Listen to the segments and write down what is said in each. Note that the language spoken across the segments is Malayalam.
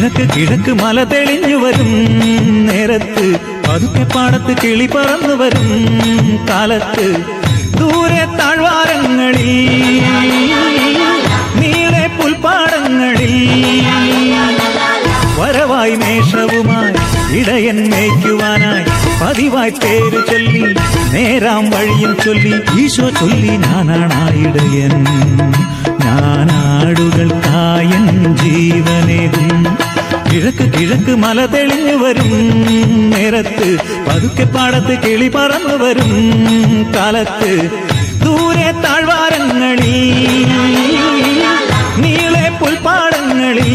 കിഴക്ക് കിഴക്ക് മല തെളിഞ്ഞു വരും നേരത്ത് പതുക്കെ പാടത്ത് കിളി പറന്നു വരും കാലത്ത് ദൂരെ താഴ്വാരങ്ങളിൽ നീളെ പുൽപ്പാടങ്ങളിൽ വരവായി മേഷവുമായി ഇടയൻ മേയ്ക്കുവാനായി പതിവായി പേര് ചൊല്ലി നേരാം വഴിയും ചൊല്ലി ഈശോ ചൊല്ലി ഞാനാണായിടയൻ ഞാനാടുകൾക്കായൻ ജീവനേകും കിഴക്ക് കിഴക്ക് മല തെളിഞ്ഞു വരും നേരത്ത് പതുക്കെ പാടത്ത് കിളി പറന്നു വരും കാലത്ത് ദൂരെ താഴ്വാരങ്ങളിൽ നീളെ പുൽപ്പാടങ്ങളിൽ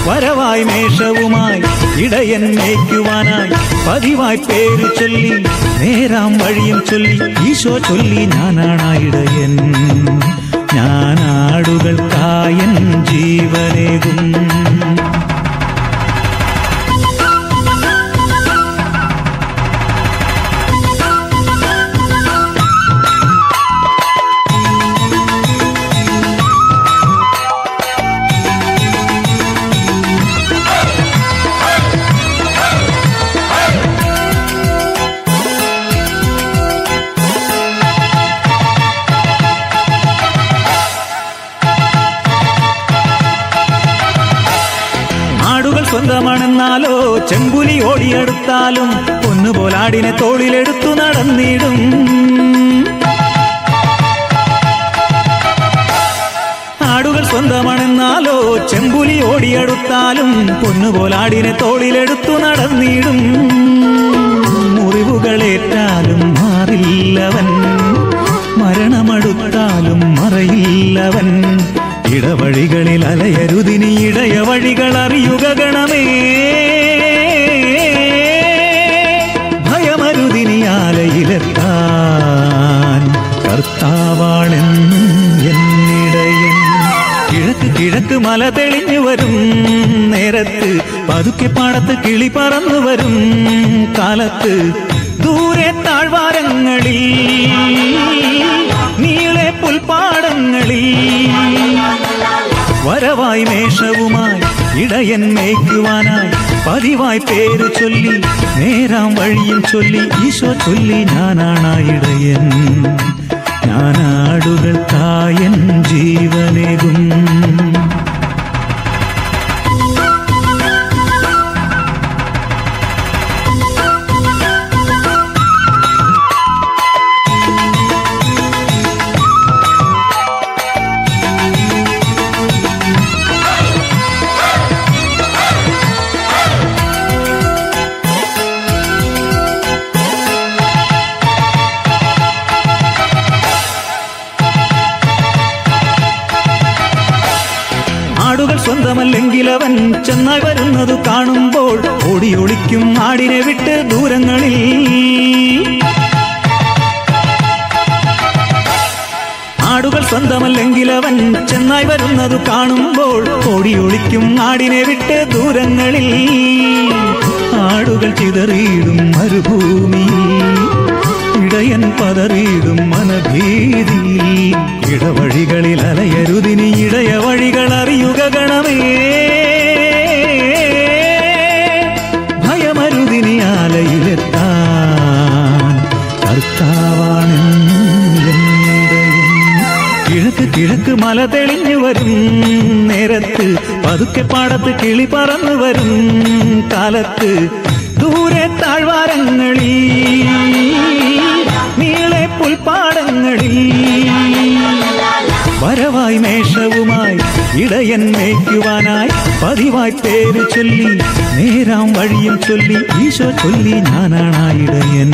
വരവായി മേഷവുമായി ഇടയൻ മേയ്ക്കുവാനായി പതിവായി പേര് ചൊല്ലി നേരാം വഴിയും ചൊല്ലി ഈശോ ചൊല്ലി ഞാനാണായിടയൻ ഞാനാടുകൾക്കായൻ ജീവനേകും സ്വന്തമാണെന്നാലോ ചെമ്പുലി ഓടിയെടുത്താലും പൊന്നുപോലാടിനെ തോളിലെടുത്തു നടന്നിടും ആടുകൾ സ്വന്തമാണെന്നാലോ ചെമ്പുലി ഓടിയെടുത്താലും പൊന്നുപോലാടിനെ തോളിലെടുത്തു നടന്നിടും മുറിവുകളേറ്റാലും മാറില്ലവൻ മരണമടുത്താലും മറയില്ലവൻ ഇടവഴികളിൽ അലയരുതിനി ഇടയ വഴികൾ അറിയുക ഗണമേ ഭയമരുതിനി ആലയിലെത്താൻ കർത്താവാണെന്നും എന്നിടയൻ കിഴക്ക് കിഴക്ക് മല തെളിഞ്ഞു വരും നേരത്ത് പതുക്കെ പാടത്ത് കിളി പറന്നു വരും കാലത്ത് ദൂരെ താഴ്വാരങ്ങളിൽ നീളെ പുൽപ്പാടങ്ങളിൽ വരവായി മേഷവുമായി ഇടയൻ മേയ്ക്കുവാനായി പതിവായി പേര് ചൊല്ലി നേരാം വഴിയും ചൊല്ലി ഈശോ ചൊല്ലി ഞാനാണായിടയൻ ഞാനാടുകൾക്കായൻ ജീവനേകും ആടുകൾ സ്വന്തമല്ലെങ്കിൽ അവൻ ചെന്നായി വരുന്നതു കാണുമ്പോൾ ഓടിയൊളിക്കും ആടിനെ വിട്ട് ദൂരങ്ങളിൽ ആടുകൾ സ്വന്തമല്ലെങ്കിൽ അവൻ ചെന്നായി വരുന്നതു കാണുമ്പോൾ ഓടിയൊളിക്കും ആടിനെ വിട്ട് ദൂരങ്ങളിൽ ആടുകൾ ചിതറിയിടും മരുഭൂമിയിൽ ഇടയൻ പതറിയിടും മനഭീതി ഇടവഴികളിൽ അലയരുതിനി ഇടയ വഴികൾ അറിയുക ഗണമേ ഭയമരുതിനി ആലയിലെത്താൻ കർത്താവാണെന്നും എന്നിടയൻ കിഴക്ക് കിഴക്ക് മല തെളിഞ്ഞു വരും നേരത്ത് പതുക്കെ പാടത്ത് കിളി പറന്നു വരും കാലത്ത് ദൂരെ താഴ്വാരങ്ങളിൽ നീളെ പുൽപ്പാടങ്ങളിൽ വരവായി മേഷവുമായി ഇടയൻ മേയ്ക്കുവാനായി പതിവായി പേര് ചൊല്ലി നേരാം വഴിയും ചൊല്ലി ഈശോ ചൊല്ലി ഞാനാണായിടയൻ